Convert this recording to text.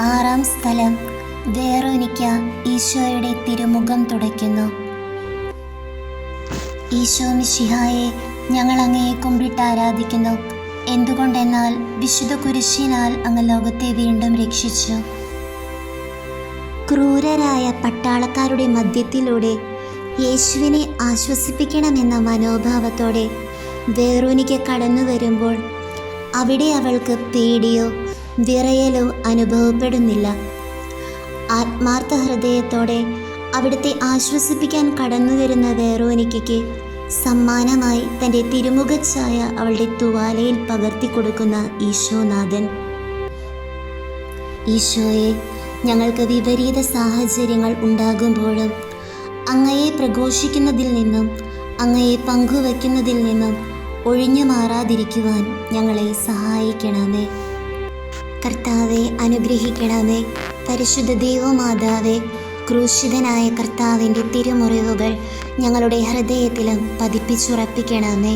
ആറാം സ്ഥലം. വെറോനിക്ക ഈശോയുടെ തിരുമുഖം തുടയ്ക്കുന്നു. ഈശോ മിശിഹായെ, ഞങ്ങൾ അങ്ങയെ കുമ്പിട്ട് ആരാധിക്കുന്നു. എന്തുകൊണ്ടെന്നാൽ വിശുദ്ധ കുരിശിനാൽ അങ്ങ് ലോകത്തെ വീണ്ടും രക്ഷിച്ചു. ക്രൂരരായ പട്ടാളക്കാരുടെ മധ്യത്തിലൂടെ യേശുവിനെ ആശ്വസിപ്പിക്കണമെന്ന മനോഭാവത്തോടെ വെറോനിക്ക കടന്നു വരുമ്പോൾ അവിടെ അവൾക്ക് പേടിയോ വിറയലോ അനുഭവപ്പെടുന്നില്ല. ആത്മാർത്ഥ ഹൃദയത്തോടെ അവിടുത്തെ ആശ്വസിപ്പിക്കാൻ കടന്നു വരുന്ന വെറോനിക്കയ്ക്ക് സമ്മാനമായി തൻ്റെ തിരുമുഖച്ഛായ അവളുടെ തുവാലയിൽ പകർത്തി കൊടുക്കുന്ന ഈശോനാഥൻ. ഈശോയെ, ഞങ്ങൾക്ക് വിപരീത സാഹചര്യങ്ങൾ ഉണ്ടാകുമ്പോഴും അങ്ങയെ പ്രഘോഷിക്കുന്നതിൽ നിന്നും അങ്ങയെ പങ്കുവയ്ക്കുന്നതിൽ നിന്നും ഒഴിഞ്ഞു മാറാതിരിക്കുവാൻ ഞങ്ങളെ സഹായിക്കണമേ. കർത്താവെ, അനുഗ്രഹിക്കണമേ. പരിശുദ്ധ ദൈവമാതാവേ, ക്രൂശിതനായ കർത്താവിൻ്റെ തിരുമുറിവുകൾ ഞങ്ങളുടെ ഹൃദയത്തിലും പതിപ്പിച്ചുറപ്പിക്കണമേ.